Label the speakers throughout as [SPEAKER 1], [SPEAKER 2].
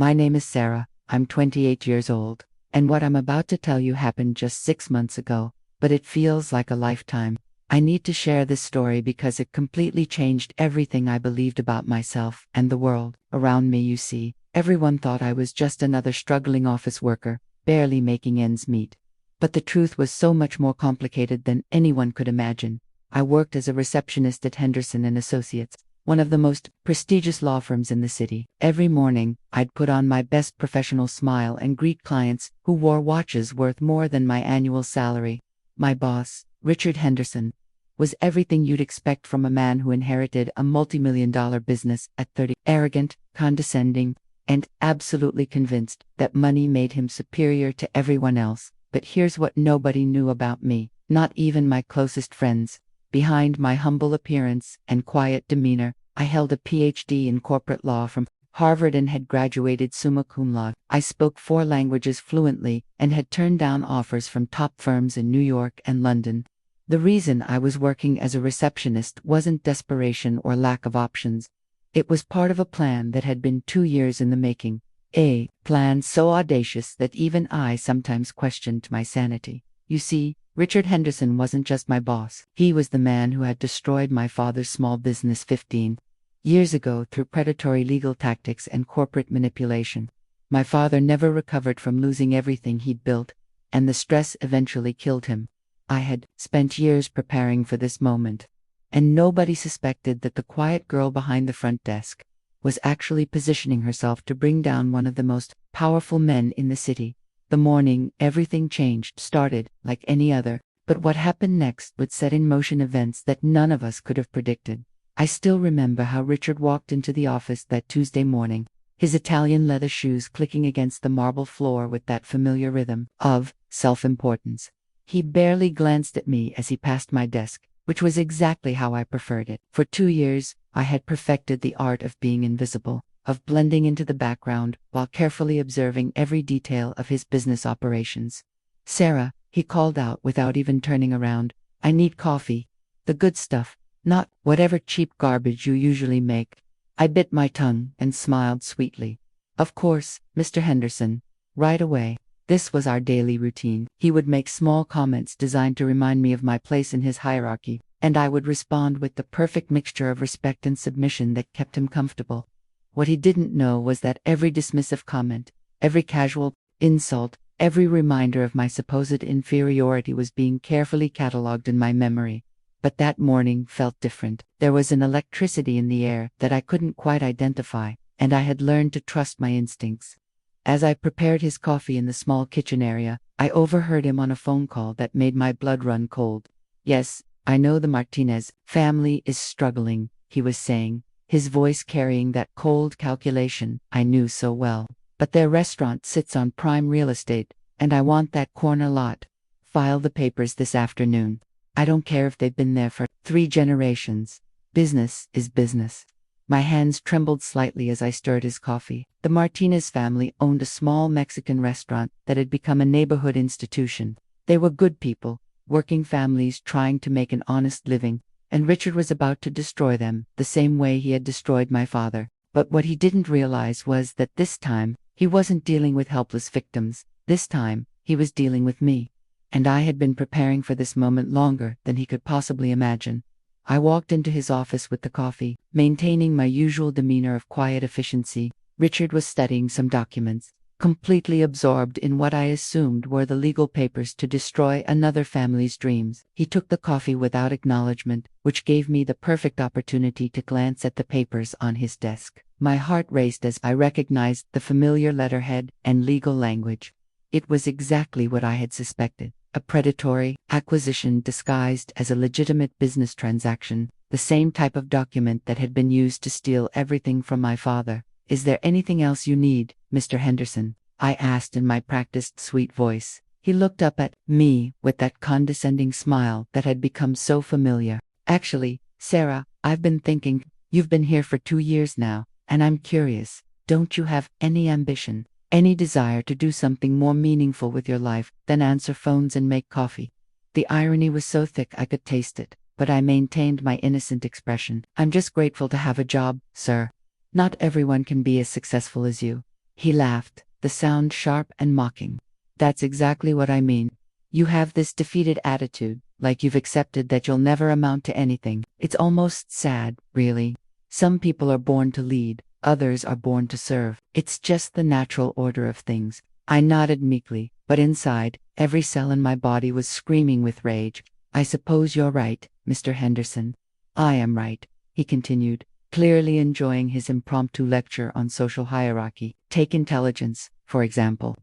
[SPEAKER 1] My name is Sarah, I'm 28 years old, and what I'm about to tell you happened just 6 months ago, but it feels like a lifetime. I need to share this story because it completely changed everything I believed about myself and the world around me. You see, everyone thought I was just another struggling office worker, barely making ends meet. But the truth was so much more complicated than anyone could imagine. I worked as a receptionist at Henderson and Associates, one of the most prestigious law firms in the city. Every morning, I'd put on my best professional smile and greet clients who wore watches worth more than my annual salary. My boss, Richard Henderson, was everything you'd expect from a man who inherited a multi-million-dollar business at 30. Arrogant, condescending, and absolutely convinced that money made him superior to everyone else. But here's what nobody knew about me, not even my closest friends. Behind my humble appearance and quiet demeanor, I held a PhD in corporate law from Harvard and had graduated summa cum laude. I spoke 4 languages fluently and had turned down offers from top firms in New York and London. The reason I was working as a receptionist wasn't desperation or lack of options. It was part of a plan that had been 2 years in the making. A plan so audacious that even I sometimes questioned my sanity. You see, Richard Henderson wasn't just my boss. He was the man who had destroyed my father's small business 15 years ago through predatory legal tactics and corporate manipulation. My father never recovered from losing everything he'd built, and the stress eventually killed him. I had spent years preparing for this moment, and nobody suspected that the quiet girl behind the front desk was actually positioning herself to bring down one of the most powerful men in the city. The morning everything changed started like any other, but what happened next would set in motion events that none of us could have predicted. I still remember how Richard walked into the office that Tuesday morning, his Italian leather shoes clicking against the marble floor with that familiar rhythm of self-importance. He barely glanced at me as he passed my desk, which was exactly how I preferred it. For 2 years, I had perfected the art of being invisible, of blending into the background while carefully observing every detail of his business operations. "Sarah," he called out without even turning around, "I need coffee. The good stuff, not whatever cheap garbage you usually make." I bit my tongue and smiled sweetly. "Of course, Mr. Henderson. Right away." This was our daily routine. He would make small comments designed to remind me of my place in his hierarchy, and I would respond with the perfect mixture of respect and submission that kept him comfortable. What he didn't know was that every dismissive comment, every casual insult, every reminder of my supposed inferiority was being carefully catalogued in my memory. But that morning felt different. There was an electricity in the air that I couldn't quite identify, and I had learned to trust my instincts. As I prepared his coffee in the small kitchen area, I overheard him on a phone call that made my blood run cold. "Yes, I know the Martinez family is struggling," he was saying, his voice carrying that cold calculation I knew so well. "But their restaurant sits on prime real estate, and I want that corner lot. File the papers this afternoon. I don't care if they've been there for 3 generations. Business is business." My hands trembled slightly as I stirred his coffee. The Martinez family owned a small Mexican restaurant that had become a neighborhood institution. They were good people, working families trying to make an honest living, and Richard was about to destroy them the same way he had destroyed my father. But what he didn't realize was that this time, he wasn't dealing with helpless victims. This time, he was dealing with me. And I had been preparing for this moment longer than he could possibly imagine. I walked into his office with the coffee, maintaining my usual demeanor of quiet efficiency. Richard was studying some documents, completely absorbed in what I assumed were the legal papers to destroy another family's dreams. He took the coffee without acknowledgement, which gave me the perfect opportunity to glance at the papers on his desk. My heart raced as I recognized the familiar letterhead and legal language. It was exactly what I had suspected. A predatory acquisition disguised as a legitimate business transaction, the same type of document that had been used to steal everything from my father. "Is there anything else you need, Mr. Henderson?" I asked in my practiced sweet voice. He looked up at me with that condescending smile that had become so familiar. "Actually, Sarah, I've been thinking, you've been here for 2 years now, and I'm curious, don't you have any ambition? Any desire to do something more meaningful with your life than answer phones and make coffee?" The irony was so thick I could taste it, but I maintained my innocent expression. "I'm just grateful to have a job, sir. Not everyone can be as successful as you." He laughed, the sound sharp and mocking. That's exactly what I mean. You have this defeated attitude, like you've accepted that you'll never amount to anything. It's almost sad, really. Some people are born to lead, others are born to serve. It's just the natural order of things. I nodded meekly, but inside, every cell in my body was screaming with rage. I suppose you're right, Mr. Henderson. I am right, he continued, clearly enjoying his impromptu lecture on social hierarchy. Take intelligence, for example.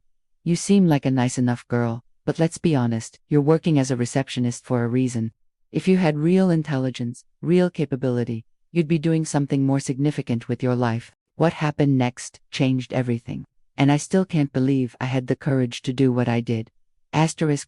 [SPEAKER 1] You seem like a nice enough girl, but let's be honest, you're working as a receptionist for a reason. If you had real intelligence, real capability, you'd be doing something more significant with your life. What happened next changed everything. And I still can't believe I had the courage to do what I did.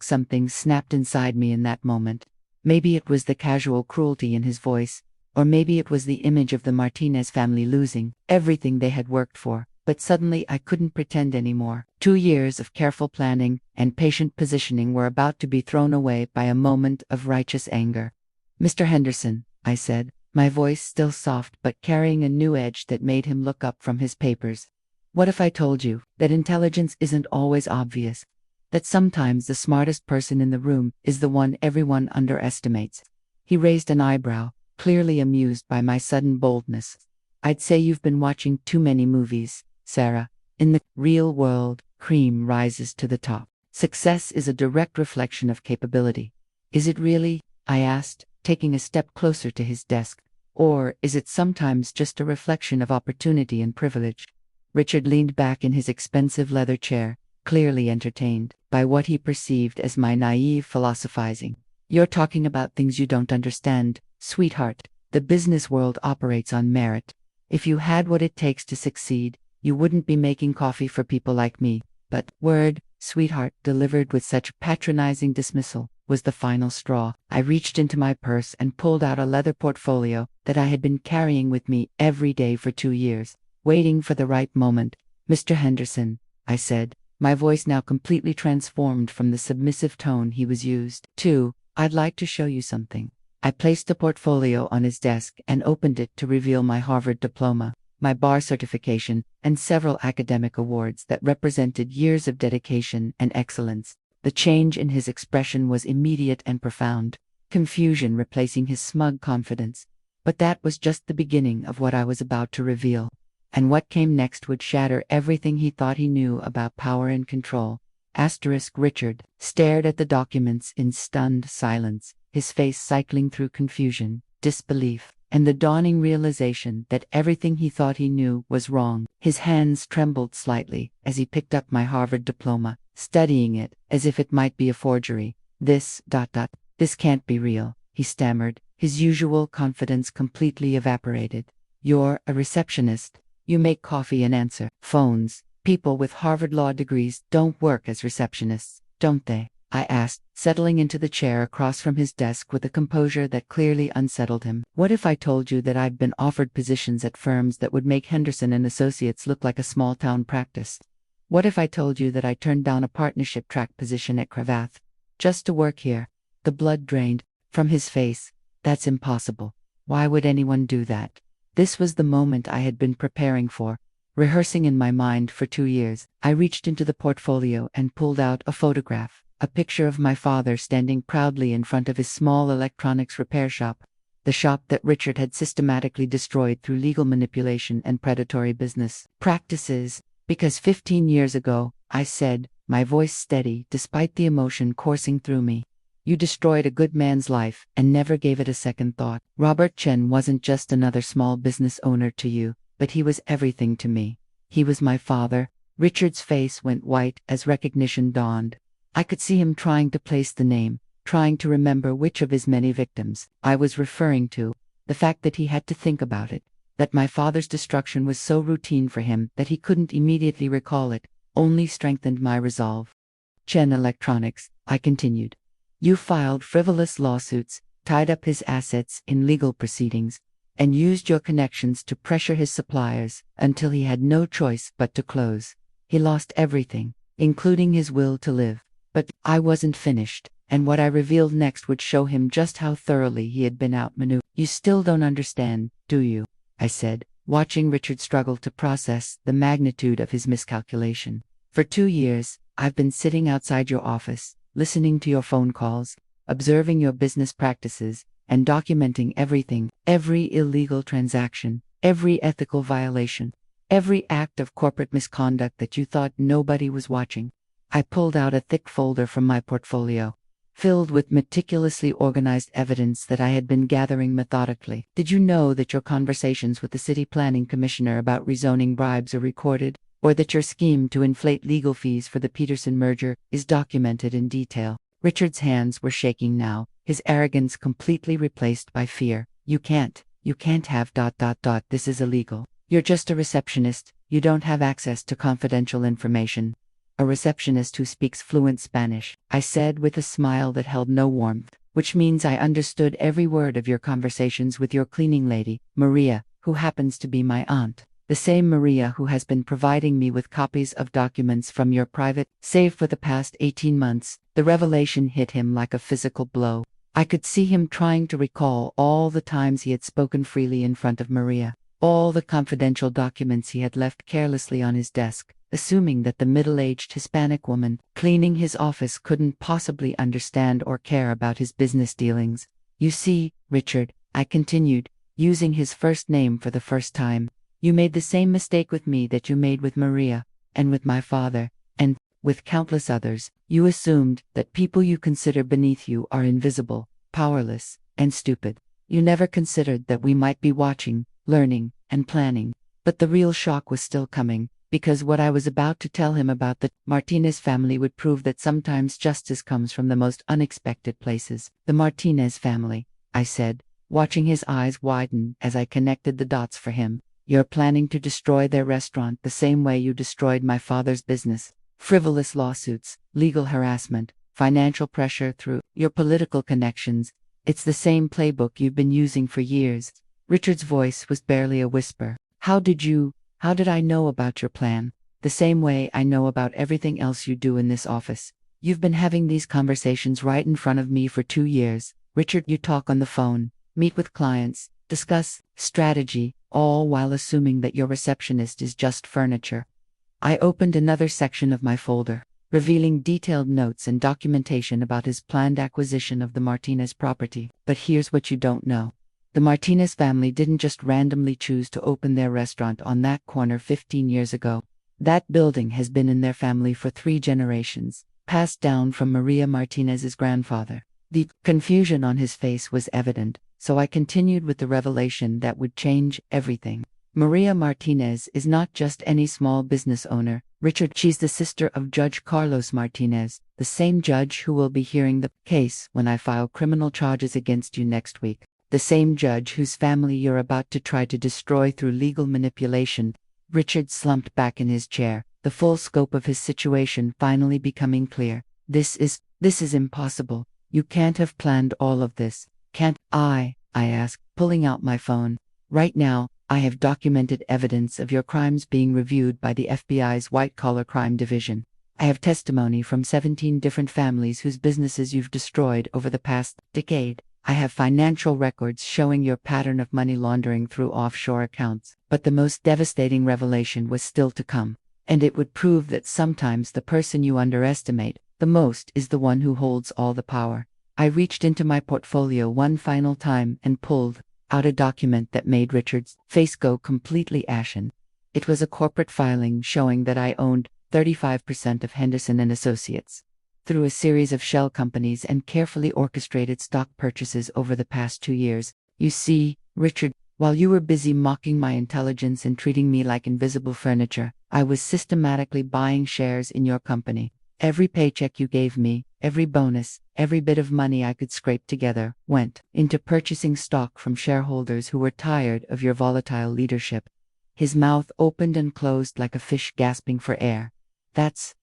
[SPEAKER 1] Something snapped inside me in that moment. Maybe it was the casual cruelty in his voice, or maybe it was the image of the Martinez family losing everything they had worked for. But suddenly I couldn't pretend anymore. 2 years of careful planning and patient positioning were about to be thrown away by a moment of righteous anger. Mr. Henderson, I said, my voice still soft but carrying a new edge that made him look up from his papers. What if I told you that intelligence isn't always obvious? That sometimes the smartest person in the room is the one everyone underestimates? He raised an eyebrow, clearly amused by my sudden boldness. I'd say you've been watching too many movies, Sarah. In the real world, cream rises to the top. Success is a direct reflection of capability. Is it really? I asked, taking a step closer to his desk. Or is it sometimes just a reflection of opportunity and privilege? Richard leaned back in his expensive leather chair, clearly entertained by what he perceived as my naive philosophizing. You're talking about things you don't understand, sweetheart. The business world operates on merit. If you had what it takes to succeed, you wouldn't be making coffee for people like me. But, word, sweetheart, delivered with such patronizing dismissal, was the final straw. I reached into my purse and pulled out a leather portfolio that I had been carrying with me every day for 2 years, waiting for the right moment. Mr. Henderson, I said, my voice now completely transformed from the submissive tone he was used to. I'd like to show you something. I placed the portfolio on his desk and opened it to reveal my Harvard diploma, my bar certification, and several academic awards that represented years of dedication and excellence. The change in his expression was immediate and profound, confusion replacing his smug confidence. But that was just the beginning of what I was about to reveal. And what came next would shatter everything he thought he knew about power and control. Richard stared at the documents in stunned silence, his face cycling through confusion, disbelief, and the dawning realization that everything he thought he knew was wrong. His hands trembled slightly as he picked up my Harvard diploma, studying it as if it might be a forgery. This can't be real, he stammered, his usual confidence completely evaporated. You're a receptionist. You make coffee and answer phones. People with Harvard law degrees don't work as receptionists, don't they? I asked, settling into the chair across from his desk with a composure that clearly unsettled him. What if I told you that I've been offered positions at firms that would make Henderson and Associates look like a small-town practice? What if I told you that I turned down a partnership track position at Cravath just to work here? The blood drained from his face. That's impossible. Why would anyone do that? This was the moment I had been preparing for, rehearsing in my mind for 2 years. I reached into the portfolio and pulled out a photograph, a picture of my father standing proudly in front of his small electronics repair shop, the shop that Richard had systematically destroyed through legal manipulation and predatory business practices. Because 15 years ago, I said, my voice steady despite the emotion coursing through me, you destroyed a good man's life and never gave it a second thought. Robert Chen wasn't just another small business owner to you, but he was everything to me. He was my father. Richard's face went white as recognition dawned. I could see him trying to place the name, trying to remember which of his many victims I was referring to. The fact that he had to think about it, that my father's destruction was so routine for him that he couldn't immediately recall it, only strengthened my resolve. Chen Electronics, I continued. You filed frivolous lawsuits, tied up his assets in legal proceedings, and used your connections to pressure his suppliers until he had no choice but to close. He lost everything, including his will to live. But I wasn't finished, and what I revealed next would show him just how thoroughly he had been outmaneuvered. You still don't understand, do you? I said, watching Richard struggle to process the magnitude of his miscalculation. For 2 years, I've been sitting outside your office, listening to your phone calls, observing your business practices, and documenting everything, every illegal transaction, every ethical violation, every act of corporate misconduct that you thought nobody was watching. I pulled out a thick folder from my portfolio, filled with meticulously organized evidence that I had been gathering methodically. Did you know that your conversations with the city planning commissioner about rezoning bribes are recorded, or that your scheme to inflate legal fees for the Peterson merger is documented in detail? Richard's hands were shaking now, his arrogance completely replaced by fear. You can't have ... This is illegal. You're just a receptionist, you don't have access to confidential information. A receptionist who speaks fluent Spanish, I said with a smile that held no warmth, which means I understood every word of your conversations with your cleaning lady, Maria, who happens to be my aunt. The same Maria who has been providing me with copies of documents from your private safe for the past 18 months. The revelation hit him like a physical blow. I could see him trying to recall all the times he had spoken freely in front of Maria, all the confidential documents he had left carelessly on his desk, assuming that the middle-aged Hispanic woman cleaning his office couldn't possibly understand or care about his business dealings. You see, Richard, I continued, using his first name for the first time, you made the same mistake with me that you made with Maria, and with my father, and with countless others. You assumed that people you consider beneath you are invisible, powerless, and stupid. You never considered that we might be watching, learning, and planning. But the real shock was still coming, because what I was about to tell him about the Martinez family would prove that sometimes justice comes from the most unexpected places. The Martinez family, I said, watching his eyes widen as I connected the dots for him. You're planning to destroy their restaurant the same way you destroyed my father's business. Frivolous lawsuits, legal harassment, financial pressure through your political connections. It's the same playbook you've been using for years. Richard's voice was barely a whisper. How did I know about your plan? The same way I know about everything else you do in this office. You've been having these conversations right in front of me for 2 years. Richard, you talk on the phone, meet with clients, discuss strategy, all while assuming that your receptionist is just furniture. I opened another section of my folder, revealing detailed notes and documentation about his planned acquisition of the Martinez property. But here's what you don't know. The Martinez family didn't just randomly choose to open their restaurant on that corner 15 years ago. That building has been in their family for 3 generations, passed down from Maria Martinez's grandfather. The confusion on his face was evident, so I continued with the revelation that would change everything. Maria Martinez is not just any small business owner, Richard. She's the sister of Judge Carlos Martinez, the same judge who will be hearing the case when I file criminal charges against you next week. The same judge whose family you're about to try to destroy through legal manipulation. Richard slumped back in his chair, the full scope of his situation finally becoming clear. This is impossible. You can't have planned all of this. Can't I asked, pulling out my phone. Right now, I have documented evidence of your crimes being reviewed by the FBI's white-collar crime division. I have testimony from 17 different families whose businesses you've destroyed over the past decade. I have financial records showing your pattern of money laundering through offshore accounts. But the most devastating revelation was still to come. And it would prove that sometimes the person you underestimate the most is the one who holds all the power. I reached into my portfolio one final time and pulled out a document that made Richard's face go completely ashen. It was a corporate filing showing that I owned 35% of Henderson and Associates. Through a series of shell companies and carefully orchestrated stock purchases over the past 2 years. You see, Richard, while you were busy mocking my intelligence and treating me like invisible furniture, I was systematically buying shares in your company. Every paycheck you gave me, every bonus, every bit of money I could scrape together, went into purchasing stock from shareholders who were tired of your volatile leadership. His mouth opened and closed like a fish gasping for air. That's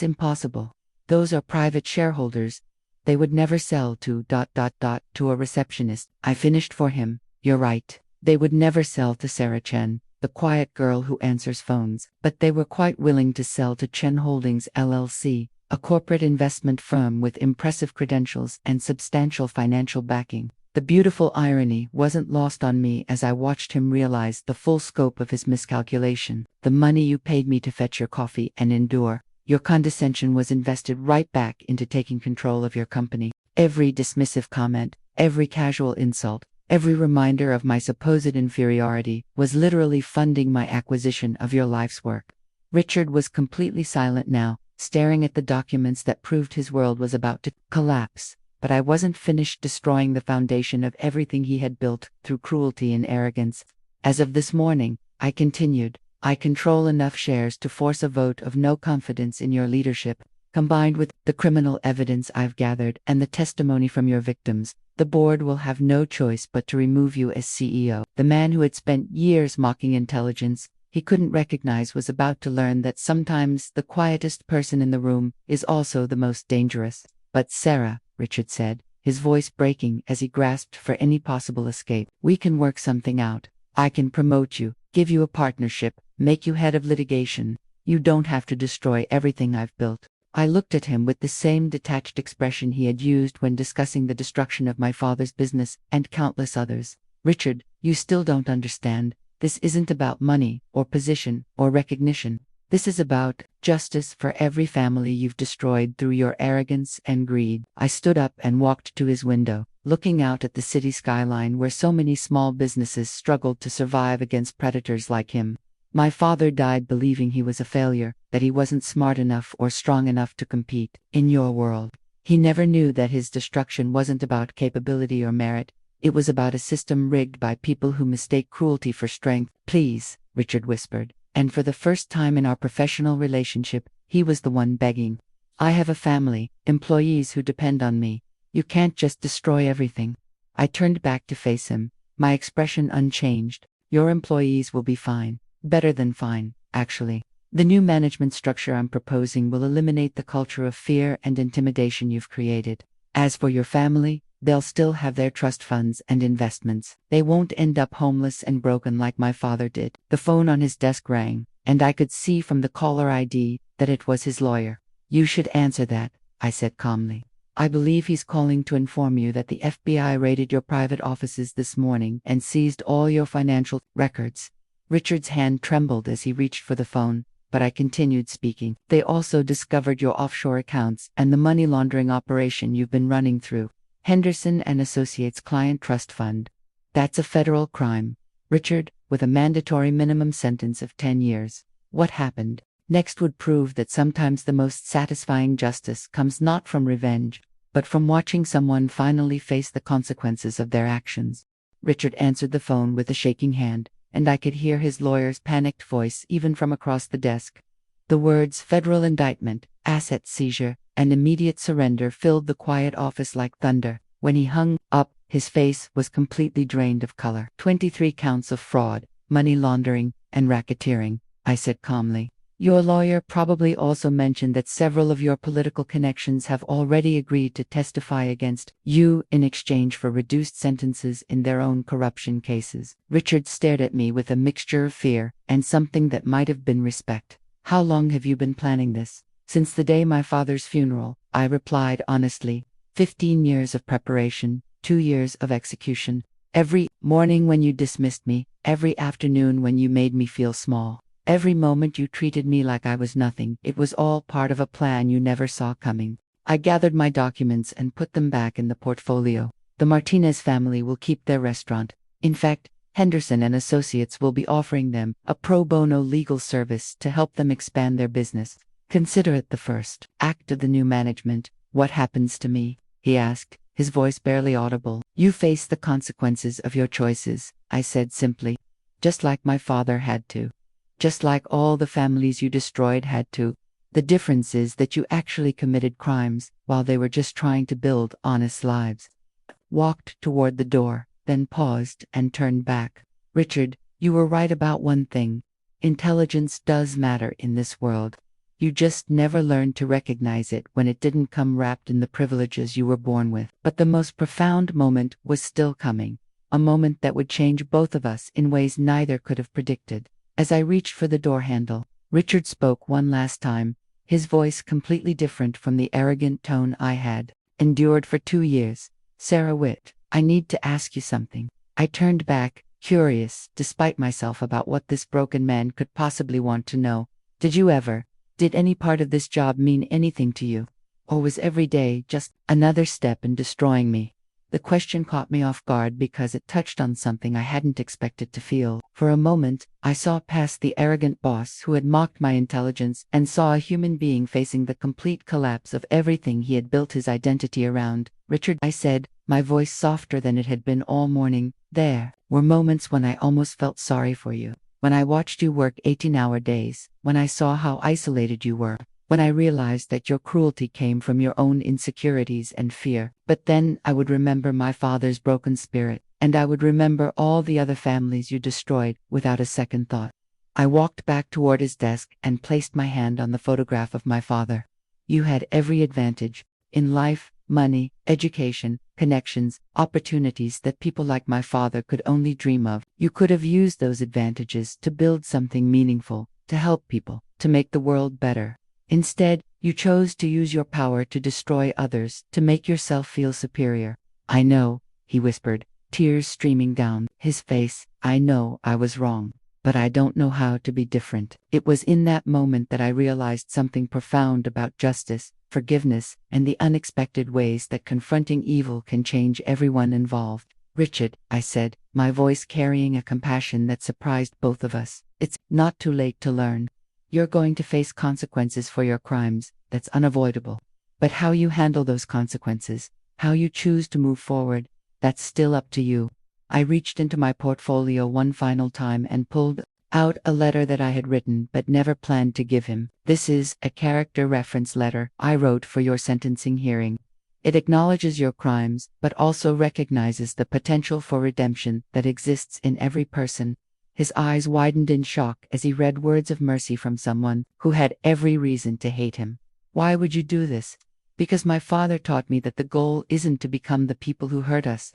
[SPEAKER 1] impossible. Those are private shareholders. They would never sell to ... to a receptionist. I finished for him. You're right. They would never sell to Sarah Chen, the quiet girl who answers phones. But they were quite willing to sell to Chen Holdings LLC, a corporate investment firm with impressive credentials and substantial financial backing. The beautiful irony wasn't lost on me as I watched him realize the full scope of his miscalculation. The money you paid me to fetch your coffee and endure your condescension was invested right back into taking control of your company. Every dismissive comment, every casual insult, every reminder of my supposed inferiority was literally funding my acquisition of your life's work. Richard was completely silent now, staring at the documents that proved his world was about to collapse. But I wasn't finished destroying the foundation of everything he had built through cruelty and arrogance. As of this morning, I continued, I control enough shares to force a vote of no confidence in your leadership. Combined with the criminal evidence I've gathered and the testimony from your victims, the board will have no choice but to remove you as CEO. The man who had spent years mocking intelligence he couldn't recognize was about to learn that sometimes the quietest person in the room is also the most dangerous. But Sarah, Richard said, his voice breaking as he grasped for any possible escape, we can work something out. I can promote you, give you a partnership, make you head of litigation. You don't have to destroy everything I've built. I looked at him with the same detached expression he had used when discussing the destruction of my father's business and countless others. Richard, you still don't understand. This isn't about money, or position, or recognition. This is about justice for every family you've destroyed through your arrogance and greed. I stood up and walked to his window, looking out at the city skyline where so many small businesses struggled to survive against predators like him. My father died believing he was a failure, that he wasn't smart enough or strong enough to compete in your world. He never knew that his destruction wasn't about capability or merit. It was about a system rigged by people who mistake cruelty for strength. Please, Richard whispered, and for the first time in our professional relationship, he was the one begging. I have a family, employees who depend on me. You can't just destroy everything. I turned back to face him, my expression unchanged. Your employees will be fine. Better than fine, actually. The new management structure I'm proposing will eliminate the culture of fear and intimidation you've created. As for your family, they'll still have their trust funds and investments. They won't end up homeless and broken like my father did. The phone on his desk rang, and I could see from the caller ID that it was his lawyer. You should answer that, I said calmly. I believe he's calling to inform you that the FBI raided your private offices this morning and seized all your financial records. Richard's hand trembled as he reached for the phone, but I continued speaking. They also discovered your offshore accounts and the money laundering operation you've been running through Henderson and Associates Client Trust Fund. That's a federal crime, Richard, with a mandatory minimum sentence of 10 years. What happened next would prove that sometimes the most satisfying justice comes not from revenge, but from watching someone finally face the consequences of their actions. Richard answered the phone with a shaking hand, and I could hear his lawyer's panicked voice even from across the desk. The words federal indictment, asset seizure, and immediate surrender filled the quiet office like thunder. When he hung up, his face was completely drained of color. 23 counts of fraud, money laundering, and racketeering, I said calmly. Your lawyer probably also mentioned that several of your political connections have already agreed to testify against you in exchange for reduced sentences in their own corruption cases. Richard stared at me with a mixture of fear and something that might have been respect. How long have you been planning this? Since the day my father's funeral, I replied honestly. 15 years of preparation, 2 years of execution. Every morning when you dismissed me, every afternoon when you made me feel small. Every moment you treated me like I was nothing. It was all part of a plan you never saw coming. I gathered my documents and put them back in the portfolio. The Martinez family will keep their restaurant. In fact, Henderson and Associates will be offering them a pro bono legal service to help them expand their business. Consider it the first act of the new management. What happens to me? He asked, his voice barely audible. You face the consequences of your choices, I said simply. Just like my father had to. Just like all the families you destroyed had to. The difference is that you actually committed crimes while they were just trying to build honest lives. Walked toward the door, then paused and turned back. Richard, you were right about one thing. Intelligence does matter in this world. You just never learned to recognize it when it didn't come wrapped in the privileges you were born with. But the most profound moment was still coming. A moment that would change both of us in ways neither could have predicted. As I reached for the door handle, Richard spoke one last time, his voice completely different from the arrogant tone I had endured for 2 years. Sarah Witt, I need to ask you something. I turned back, curious, despite myself about what this broken man could possibly want to know. Did any part of this job mean anything to you? Or was every day just another step in destroying me? The question caught me off guard because it touched on something I hadn't expected to feel. For a moment, I saw past the arrogant boss who had mocked my intelligence and saw a human being facing the complete collapse of everything he had built his identity around. Richard, I said, my voice softer than it had been all morning, there were moments when I almost felt sorry for you. When I watched you work 18-hour days, when I saw how isolated you were, when I realized that your cruelty came from your own insecurities and fear. But then I would remember my father's broken spirit, and I would remember all the other families you destroyed without a second thought. I walked back toward his desk and placed my hand on the photograph of my father. You had every advantage in life, money, education, connections, opportunities that people like my father could only dream of. You could have used those advantages to build something meaningful, to help people, to make the world better. Instead, you chose to use your power to destroy others, to make yourself feel superior. I know, he whispered, tears streaming down his face. I know I was wrong, but I don't know how to be different. It was in that moment that I realized something profound about justice, forgiveness, and the unexpected ways that confronting evil can change everyone involved. Richard, I said, my voice carrying a compassion that surprised both of us. It's not too late to learn. You're going to face consequences for your crimes, that's unavoidable. But how you handle those consequences, how you choose to move forward, that's still up to you. I reached into my portfolio one final time and pulled out a letter that I had written but never planned to give him. This is a character reference letter I wrote for your sentencing hearing. It acknowledges your crimes, but also recognizes the potential for redemption that exists in every person. His eyes widened in shock as he read words of mercy from someone who had every reason to hate him. Why would you do this? Because my father taught me that the goal isn't to become the people who hurt us.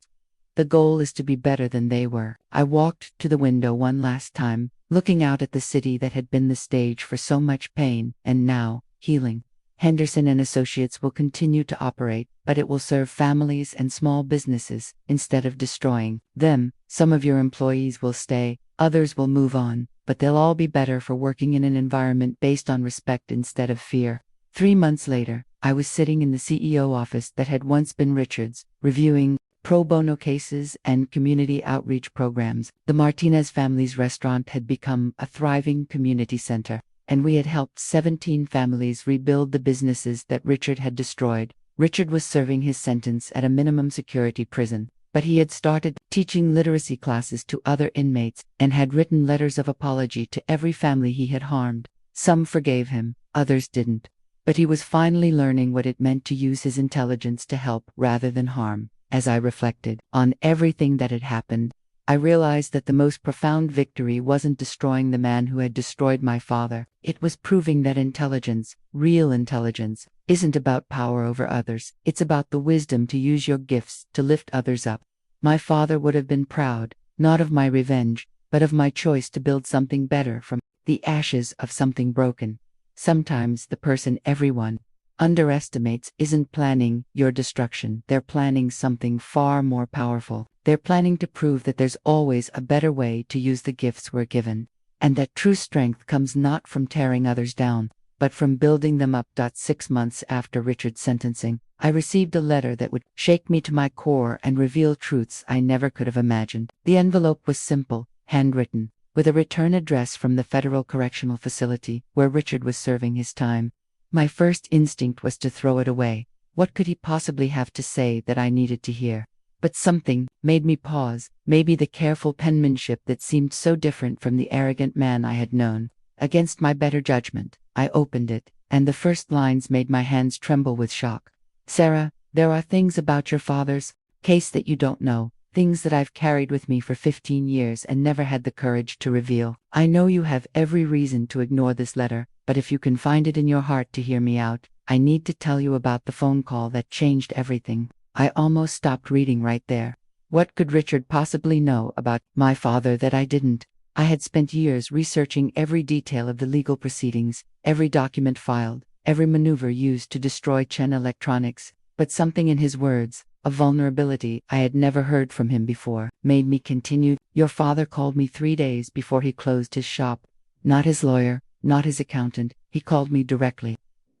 [SPEAKER 1] The goal is to be better than they were. I walked to the window one last time, looking out at the city that had been the stage for so much pain and now healing. Henderson and Associates will continue to operate, but it will serve families and small businesses instead of destroying them. Some of your employees will stay, others will move on, but they'll all be better for working in an environment based on respect instead of fear. 3 months later, I was sitting in the CEO office that had once been Richard's, reviewing pro bono cases and community outreach programs. The Martinez family's restaurant had become a thriving community center, and we had helped 17 families rebuild the businesses that Richard had destroyed. Richard was serving his sentence at a minimum security prison, but he had started teaching literacy classes to other inmates and had written letters of apology to every family he had harmed. Some forgave him, others didn't. But he was finally learning what it meant to use his intelligence to help rather than harm. As I reflected on everything that had happened, I realized that the most profound victory wasn't destroying the man who had destroyed my father. It was proving that intelligence, real intelligence, isn't about power over others. It's about the wisdom to use your gifts to lift others up. My father would have been proud, not of my revenge, but of my choice to build something better from the ashes of something broken. Sometimes the person everyone underestimates isn't planning your destruction. They're planning something far more powerful. They're planning to prove that there's always a better way to use the gifts we're given, and that true strength comes not from tearing others down, but from building them up. 6 months after Richard's sentencing, I received a letter that would shake me to my core and reveal truths I never could have imagined. The envelope was simple, handwritten, with a return address from the Federal Correctional Facility where Richard was serving his time. My first instinct was to throw it away. What could he possibly have to say that I needed to hear? But something made me pause, maybe the careful penmanship that seemed so different from the arrogant man I had known. Against my better judgment, I opened it, and the first lines made my hands tremble with shock. Sarah, there are things about your father's case that you don't know, things that I've carried with me for 15 years and never had the courage to reveal. I know you have every reason to ignore this letter, but if you can find it in your heart to hear me out, I need to tell you about the phone call that changed everything. I almost stopped reading right there. What could Richard possibly know about my father that I didn't? I had spent years researching every detail of the legal proceedings, every document filed, every maneuver used to destroy Chen Electronics. But something in his words, a vulnerability I had never heard from him before, made me continue. Your father called me 3 days before he closed his shop. Not his lawyer, not his accountant, he called me directly.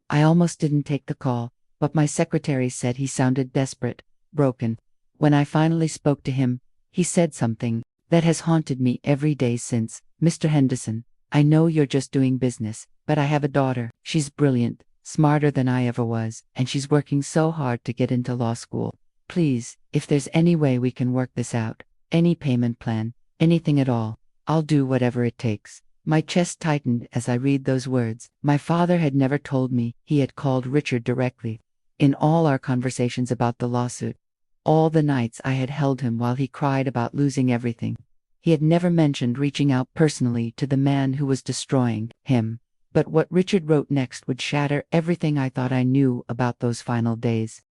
[SPEAKER 1] I almost didn't take the call, but my secretary said he sounded desperate, broken. When I finally spoke to him, he said something that has haunted me every day since. Mr. Henderson, I know you're just doing business, but I have a daughter. She's brilliant, smarter than I ever was, and she's working so hard to get into law school. Please, if there's any way we can work this out, any payment plan, anything at all, I'll do whatever it takes. My chest tightened as I read those words. My father had never told me he had called Richard directly. In all our conversations about the lawsuit, all the nights I had held him while he cried about losing everything, he had never mentioned reaching out personally to the man who was destroying him. But what Richard wrote next would shatter everything I thought I knew about those final days.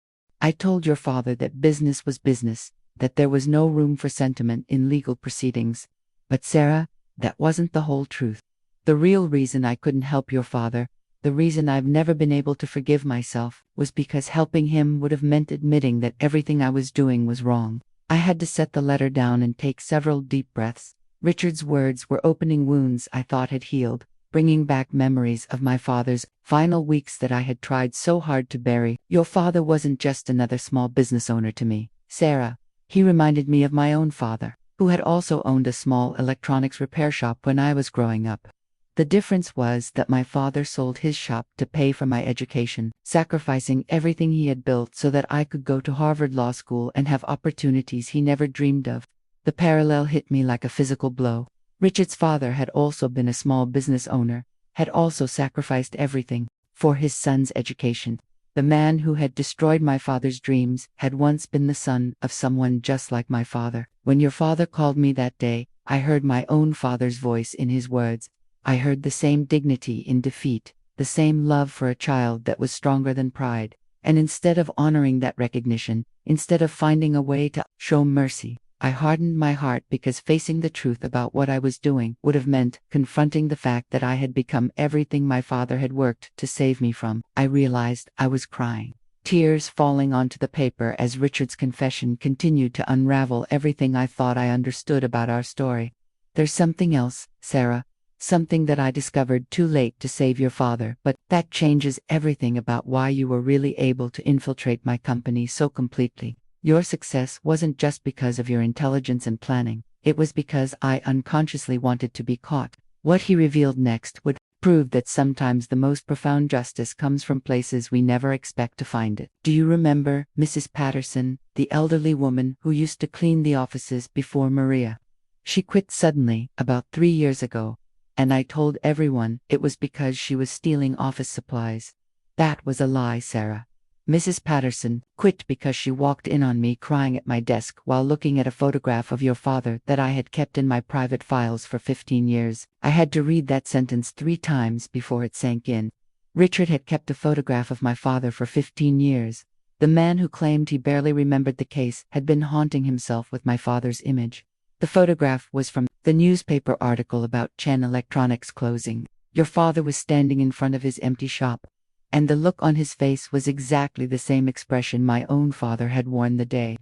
[SPEAKER 1] I told your father that business was business, that there was no room for sentiment in legal proceedings. But Sarah, that wasn't the whole truth. The real reason I couldn't help your father, the reason I've never been able to forgive myself, was because helping him would have meant admitting that everything I was doing was wrong. I had to set the letter down and take several deep breaths. Richard's words were opening wounds I thought had healed, bringing back memories of my father's final weeks that I had tried so hard to bury. Your father wasn't just another small business owner to me, Sarah. He reminded me of my own father, who had also owned a small electronics repair shop when I was growing up. The difference was that my father sold his shop to pay for my education, sacrificing everything he had built so that I could go to Harvard Law School and have opportunities he never dreamed of. The parallel hit me like a physical blow. Richard's father had also been a small business owner, had also sacrificed everything for his son's education. The man who had destroyed my father's dreams had once been the son of someone just like my father. When your father called me that day, I heard my own father's voice in his words. I heard the same dignity in defeat, the same love for a child that was stronger than pride. And instead of honoring that recognition, instead of finding a way to show mercy, I hardened my heart because facing the truth about what I was doing would have meant confronting the fact that I had become everything my father had worked to save me from. I realized I was crying, tears falling onto the paper as Richard's confession continued to unravel everything I thought I understood about our story. There's something else, Sarah. Something that I discovered too late to save your father, but that changes everything about why you were really able to infiltrate my company so completely. Your success wasn't just because of your intelligence and planning, it was because I unconsciously wanted to be caught. What he revealed next would prove that sometimes the most profound justice comes from places we never expect to find it. Do you remember Mrs. Patterson, the elderly woman who used to clean the offices before Maria? She quit suddenly about 3 years ago. And I told everyone it was because she was stealing office supplies. That was a lie, Sarah. Mrs. Patterson quit because she walked in on me crying at my desk while looking at a photograph of your father that I had kept in my private files for 15 years. I had to read that sentence 3 times before it sank in. Richard had kept a photograph of my father for 15 years. The man who claimed he barely remembered the case had been haunting himself with my father's image. The photograph was from the newspaper article about Chen Electronics closing. Your father was standing in front of his empty shop, and the look on his face was exactly the same expression my own father had worn the day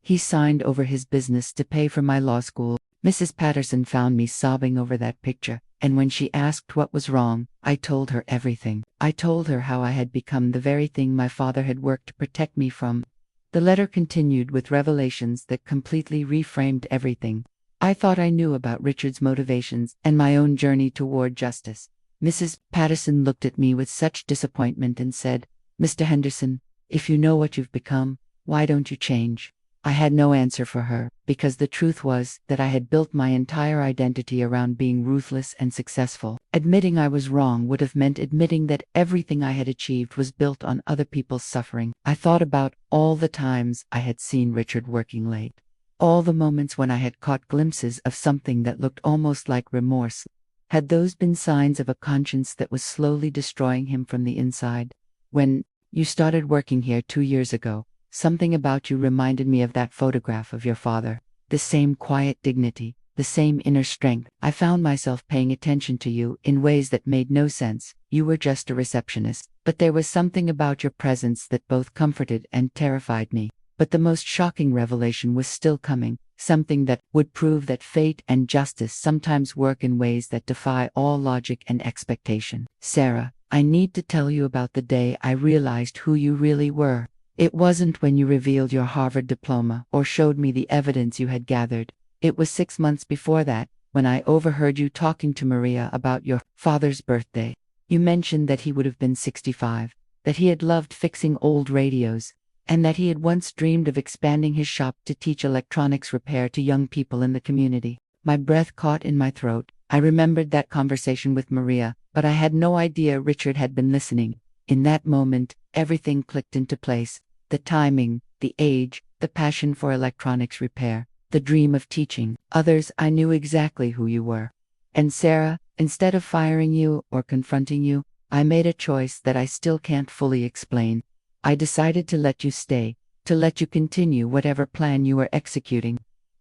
[SPEAKER 1] he signed over his business to pay for my law school. Mrs. Patterson found me sobbing over that picture, and when she asked what was wrong, I told her everything. I told her how I had become the very thing my father had worked to protect me from. The letter continued with revelations that completely reframed everything I thought I knew about Richard's motivations and my own journey toward justice. Mrs. Patterson looked at me with such disappointment and said, "Mr. Henderson, if you know what you've become, why don't you change?" I had no answer for her, because the truth was that I had built my entire identity around being ruthless and successful. Admitting I was wrong would have meant admitting that everything I had achieved was built on other people's suffering. I thought about all the times I had seen Richard working late. All the moments when I had caught glimpses of something that looked almost like remorse. Had those been signs of a conscience that was slowly destroying him from the inside? When you started working here 2 years ago, something about you reminded me of that photograph of your father. The same quiet dignity, the same inner strength. I found myself paying attention to you in ways that made no sense. You were just a receptionist, but there was something about your presence that both comforted and terrified me. But the most shocking revelation was still coming, something that would prove that fate and justice sometimes work in ways that defy all logic and expectation. Sarah, I need to tell you about the day I realized who you really were. It wasn't when you revealed your Harvard diploma or showed me the evidence you had gathered. It was 6 months before that, when I overheard you talking to Maria about your father's birthday. You mentioned that he would have been 65, that he had loved fixing old radios, and that he had once dreamed of expanding his shop to teach electronics repair to young people in the community. My breath caught in my throat. I remembered that conversation with Maria, but I had no idea Richard had been listening. In that moment, everything clicked into place. The timing, the age, the passion for electronics repair, the dream of teaching others. I knew exactly who you were. And Sarah, instead of firing you or confronting you, I made a choice that I still can't fully explain. I decided to let you stay, to let you continue whatever plan you were executing.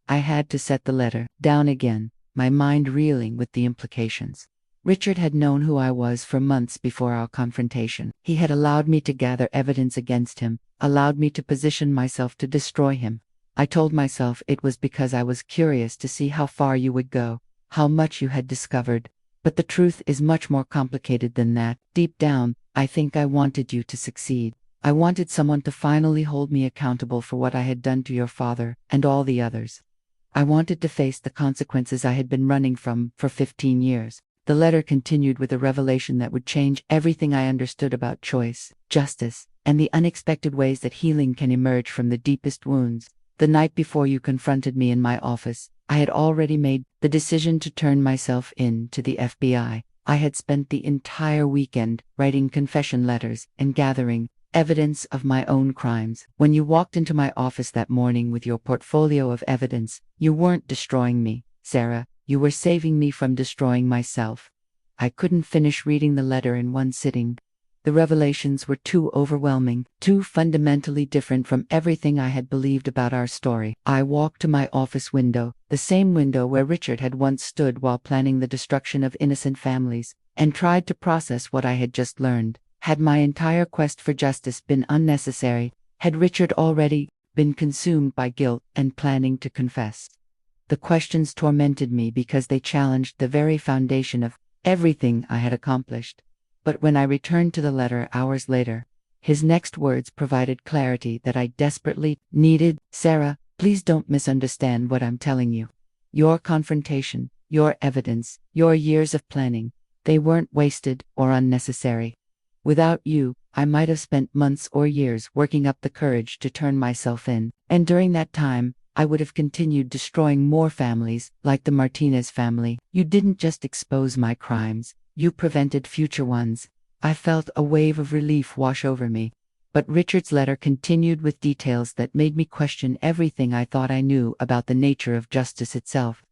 [SPEAKER 1] I had to set the letter down again, my mind reeling with the implications. Richard had known who I was for months before our confrontation. He had allowed me to gather evidence against him, allowed me to position myself to destroy him. I told myself it was because I was curious to see how far you would go, how much you had discovered. But the truth is much more complicated than that. Deep down, I think I wanted you to succeed. I wanted someone to finally hold me accountable for what I had done to your father and all the others. I wanted to face the consequences I had been running from for 15 years. The letter continued with a revelation that would change everything I understood about choice, justice, and the unexpected ways that healing can emerge from the deepest wounds. The night before you confronted me in my office, I had already made the decision to turn myself in to the FBI. I had spent the entire weekend writing confession letters and gathering evidence of my own crimes. When you walked into my office that morning with your portfolio of evidence, you weren't destroying me, Sarah. You were saving me from destroying myself. I couldn't finish reading the letter in one sitting. The revelations were too overwhelming, too fundamentally different from everything I had believed about our story. I walked to my office window, the same window where Richard had once stood while planning the destruction of innocent families, and tried to process what I had just learned. Had my entire quest for justice been unnecessary? Had Richard already been consumed by guilt and planning to confess? The questions tormented me because they challenged the very foundation of everything I had accomplished. But when I returned to the letter hours later, his next words provided clarity that I desperately needed. Sarah, please don't misunderstand what I'm telling you. Your confrontation, your evidence, your years of planning, they weren't wasted or unnecessary. Without you, I might have spent months or years working up the courage to turn myself in, and during that time, I would have continued destroying more families, like the Martinez family. You didn't just expose my crimes, you prevented future ones. I felt a wave of relief wash over me. But Richard's letter continued with details that made me question everything I thought I knew about the nature of justice itself.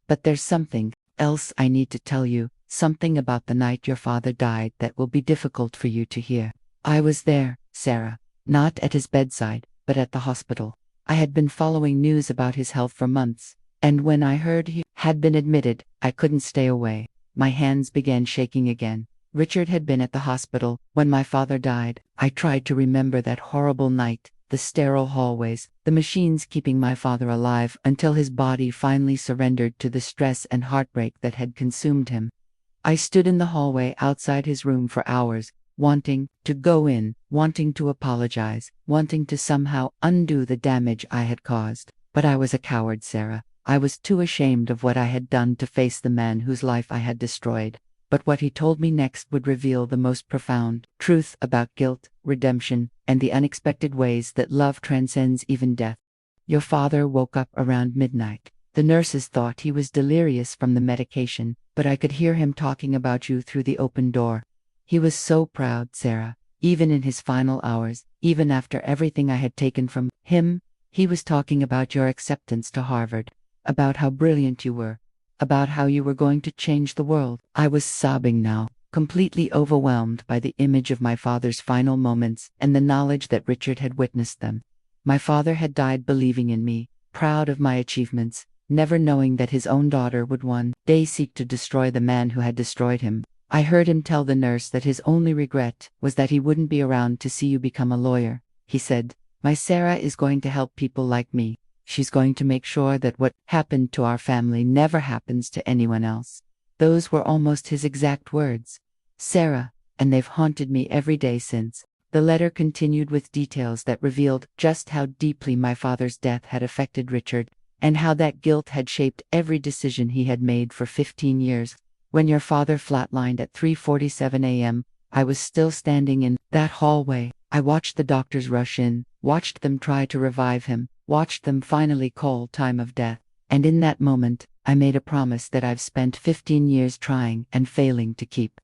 [SPEAKER 1] But there's something else I need to tell you, something about the night your father died that will be difficult for you to hear. I was there, Sarah, not at his bedside, but at the hospital. I had been following news about his health for months, and when I heard he had been admitted, I couldn't stay away. My hands began shaking again. Richard had been at the hospital when my father died. I tried to remember that horrible night, the sterile hallways, the machines keeping my father alive until his body finally surrendered to the stress and heartbreak that had consumed him. I stood in the hallway outside his room for hours, wanting to go in, wanting to apologize, wanting to somehow undo the damage I had caused. But I was a coward, Sarah. I was too ashamed of what I had done to face the man whose life I had destroyed. But what he told me next would reveal the most profound truth about guilt, redemption, and the unexpected ways that love transcends even death. Your father woke up around midnight. The nurses thought he was delirious from the medication, but I could hear him talking about you through the open door. He was so proud, Sarah. Even in his final hours, even after everything I had taken from him, he was talking about your acceptance to Harvard, about how brilliant you were, about how you were going to change the world. I was sobbing now, completely overwhelmed by the image of my father's final moments and the knowledge that Richard had witnessed them. My father had died believing in me, proud of my achievements, never knowing that his own daughter would one day seek to destroy the man who had destroyed him. I heard him tell the nurse that his only regret was that he wouldn't be around to see you become a lawyer. He said, "My Sarah is going to help people like me. She's going to make sure that what happened to our family never happens to anyone else." Those were almost his exact words. Sarah, and they've haunted me every day since. The letter continued with details that revealed just how deeply my father's death had affected Richard, and how that guilt had shaped every decision he had made for 15 years. When your father flatlined at 3:47 a.m., I was still standing in that hallway. I watched the doctors rush in, watched them try to revive him, watched them finally call time of death. And in that moment, I made a promise that I've spent 15 years trying and failing to keep.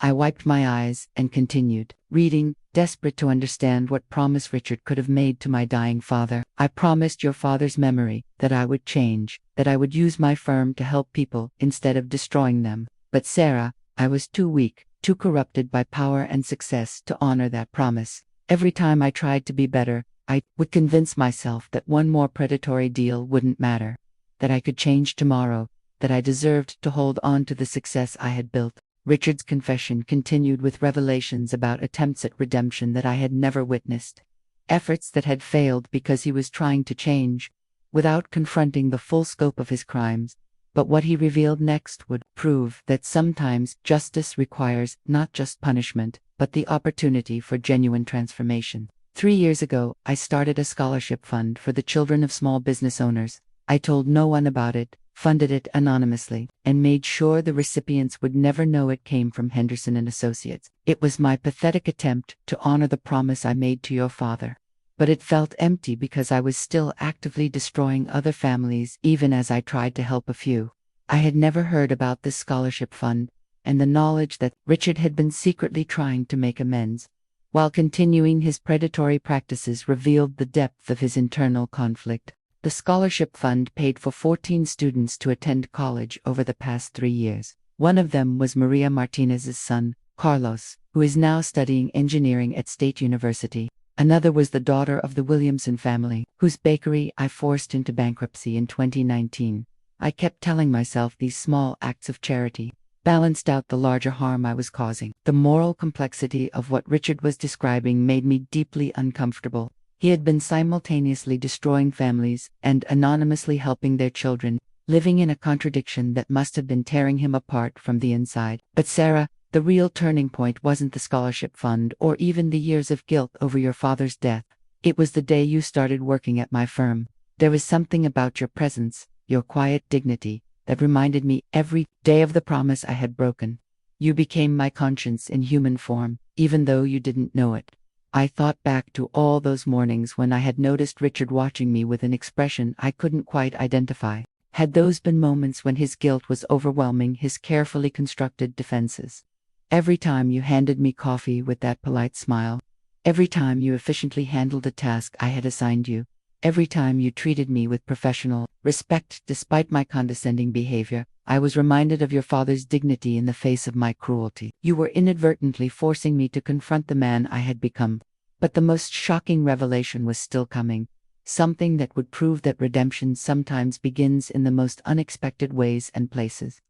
[SPEAKER 1] I wiped my eyes and continued reading, desperate to understand what promise Richard could have made to my dying father. "I promised your father's memory that I would change, that I would use my firm to help people instead of destroying them. But Sarah, I was too weak, too corrupted by power and success to honor that promise. Every time I tried to be better, I would convince myself that one more predatory deal wouldn't matter, that I could change tomorrow, that I deserved to hold on to the success I had built." Richard's confession continued with revelations about attempts at redemption that I had never witnessed. Efforts that had failed because he was trying to change, without confronting the full scope of his crimes. But what he revealed next would prove that sometimes justice requires not just punishment, but the opportunity for genuine transformation. 3 years ago, I started a scholarship fund for the children of small business owners. I told no one about it, funded it anonymously, and made sure the recipients would never know it came from Henderson and Associates. It was my pathetic attempt to honor the promise I made to your father. But it felt empty because I was still actively destroying other families even as I tried to help a few. I had never heard about this scholarship fund, and the knowledge that Richard had been secretly trying to make amends, while continuing his predatory practices, revealed the depth of his internal conflict. The scholarship fund paid for 14 students to attend college over the past 3 years. One of them was Maria Martinez's son, Carlos, who is now studying engineering at State University. Another was the daughter of the Williamson family, whose bakery I forced into bankruptcy in 2019. I kept telling myself these small acts of charity balanced out the larger harm I was causing. The moral complexity of what Richard was describing made me deeply uncomfortable. He had been simultaneously destroying families and anonymously helping their children, living in a contradiction that must have been tearing him apart from the inside. But Sarah, the real turning point wasn't the scholarship fund or even the years of guilt over your father's death. It was the day you started working at my firm. There was something about your presence, your quiet dignity, that reminded me every day of the promise I had broken. You became my conscience in human form, even though you didn't know it. I thought back to all those mornings when I had noticed Richard watching me with an expression I couldn't quite identify. Had those been moments when his guilt was overwhelming his carefully constructed defenses? Every time you handed me coffee with that polite smile, every time you efficiently handled a task I had assigned you, every time you treated me with professional respect despite my condescending behavior, I was reminded of your father's dignity in the face of my cruelty. You were inadvertently forcing me to confront the man I had become. But the most shocking revelation was still coming, something that would prove that redemption sometimes begins in the most unexpected ways and places.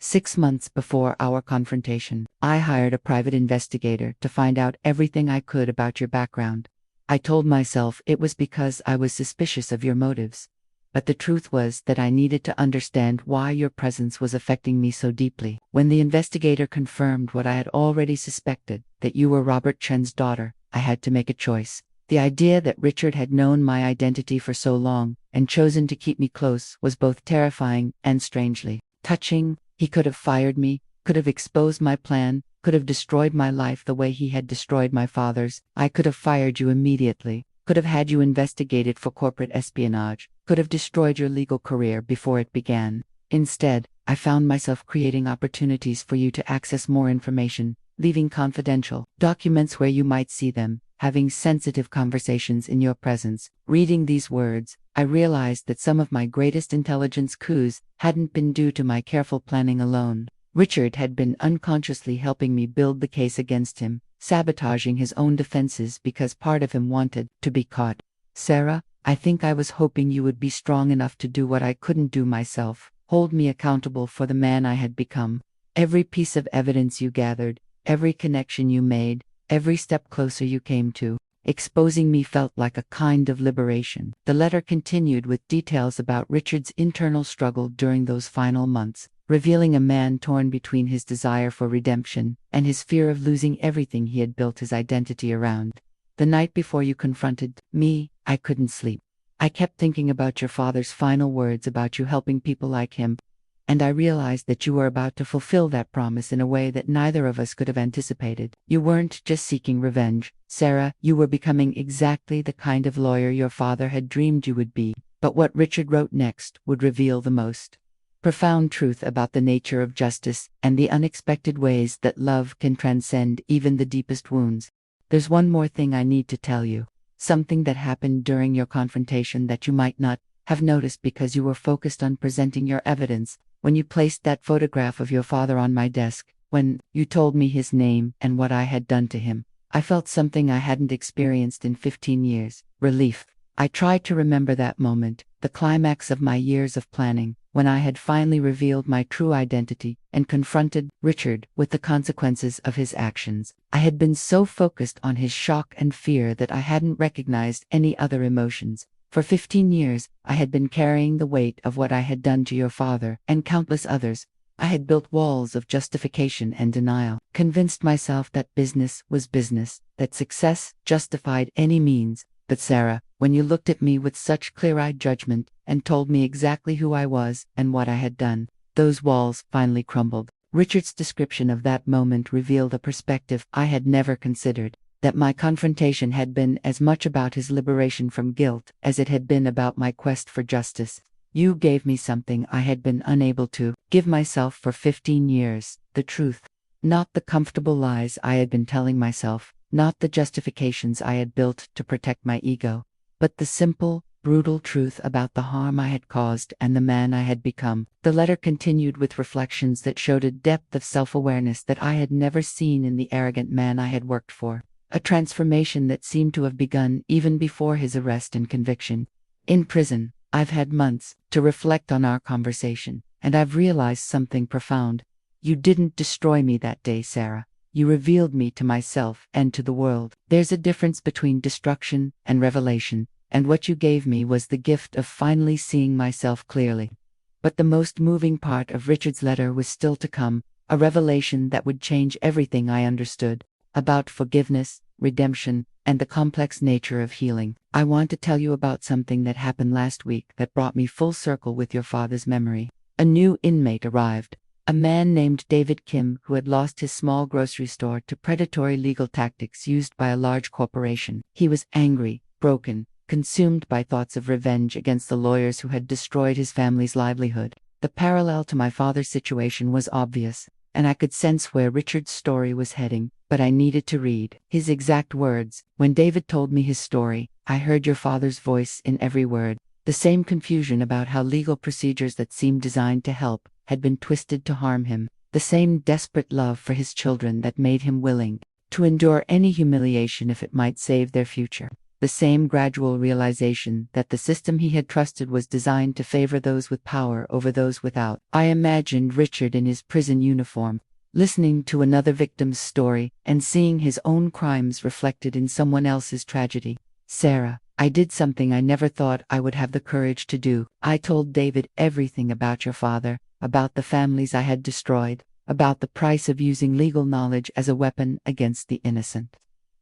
[SPEAKER 1] 6 months before our confrontation, I hired a private investigator to find out everything I could about your background. I told myself it was because I was suspicious of your motives. But the truth was that I needed to understand why your presence was affecting me so deeply. When the investigator confirmed what I had already suspected, that you were Robert Chen's daughter, I had to make a choice. The idea that Richard had known my identity for so long and chosen to keep me close was both terrifying and strangely touching. He could have fired me, could have exposed my plan, could have destroyed my life the way he had destroyed my father's. I could have fired you immediately, could have had you investigated for corporate espionage, could have destroyed your legal career before it began. Instead, I found myself creating opportunities for you to access more information, leaving confidential documents where you might see them, having sensitive conversations in your presence. Reading these words, I realized that some of my greatest intelligence coups hadn't been due to my careful planning alone. Richard had been unconsciously helping me build the case against him, sabotaging his own defenses because part of him wanted to be caught. Sarah, I think I was hoping you would be strong enough to do what I couldn't do myself, hold me accountable for the man I had become. Every piece of evidence you gathered, every connection you made, every step closer you came to exposing me felt like a kind of liberation. The letter continued with details about Richard's internal struggle during those final months, revealing a man torn between his desire for redemption and his fear of losing everything he had built his identity around. The night before you confronted me, I couldn't sleep. I kept thinking about your father's final words about you helping people like him, and I realized that you were about to fulfill that promise in a way that neither of us could have anticipated. You weren't just seeking revenge, Sarah, you were becoming exactly the kind of lawyer your father had dreamed you would be. But what Richard wrote next would reveal the most profound truth about the nature of justice and the unexpected ways that love can transcend even the deepest wounds. There's one more thing I need to tell you, something that happened during your confrontation that you might not have noticed because you were focused on presenting your evidence. When you placed that photograph of your father on my desk, when you told me his name and what I had done to him, I felt something I hadn't experienced in 15 years, relief. I tried to remember that moment, the climax of my years of planning, when I had finally revealed my true identity and confronted Richard with the consequences of his actions. I had been so focused on his shock and fear that I hadn't recognized any other emotions. For 15 years, I had been carrying the weight of what I had done to your father and countless others. I had built walls of justification and denial, convinced myself that business was business, that success justified any means. But Sarah, when you looked at me with such clear-eyed judgment and told me exactly who I was and what I had done, those walls finally crumbled. Richard's description of that moment revealed a perspective I had never considered. That my confrontation had been as much about his liberation from guilt as it had been about my quest for justice. You gave me something I had been unable to give myself for 15 years, the truth. Not the comfortable lies I had been telling myself, not the justifications I had built to protect my ego, but the simple, brutal truth about the harm I had caused and the man I had become. The letter continued with reflections that showed a depth of self-awareness that I had never seen in the arrogant man I had worked for. A transformation that seemed to have begun even before his arrest and conviction. In prison, I've had months to reflect on our conversation, and I've realized something profound. You didn't destroy me that day, Sarah. You revealed me to myself and to the world. There's a difference between destruction and revelation, and what you gave me was the gift of finally seeing myself clearly. But the most moving part of Richard's letter was still to come, a revelation that would change everything I understood about forgiveness, redemption, and the complex nature of healing. I want to tell you about something that happened last week that brought me full circle with your father's memory. A new inmate arrived, a man named David Kim who had lost his small grocery store to predatory legal tactics used by a large corporation. He was angry, broken, consumed by thoughts of revenge against the lawyers who had destroyed his family's livelihood. The parallel to my father's situation was obvious, and I could sense where Richard's story was heading. But I needed to read his exact words. When David told me his story, I heard your father's voice in every word. The same confusion about how legal procedures that seemed designed to help had been twisted to harm him. The same desperate love for his children that made him willing to endure any humiliation if it might save their future. The same gradual realization that the system he had trusted was designed to favor those with power over those without. I imagined Richard in his prison uniform, listening to another victim's story and seeing his own crimes reflected in someone else's tragedy. Sarah, I did something I never thought I would have the courage to do. I told David everything about your father, about the families I had destroyed, about the price of using legal knowledge as a weapon against the innocent.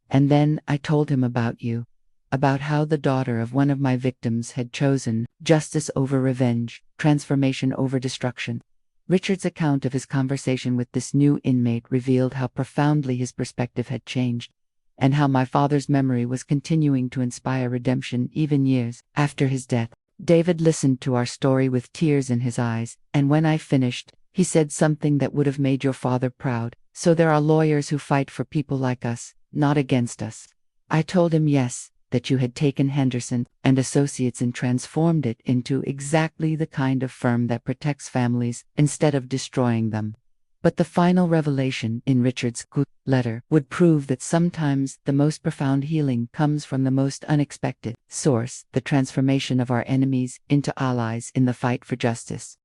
[SPEAKER 1] And then I told him about you, about how the daughter of one of my victims had chosen justice over revenge, transformation over destruction. Richard's account of his conversation with this new inmate revealed how profoundly his perspective had changed, and how my father's memory was continuing to inspire redemption even years after his death. David listened to our story with tears in his eyes, and when I finished, he said something that would have made your father proud. So there are lawyers who fight for people like us, not against us. I told him yes, that you had taken Henderson and Associates and transformed it into exactly the kind of firm that protects families instead of destroying them. But the final revelation in Richard's letter would prove that sometimes the most profound healing comes from the most unexpected. Source: the transformation of our enemies into allies in the fight for justice.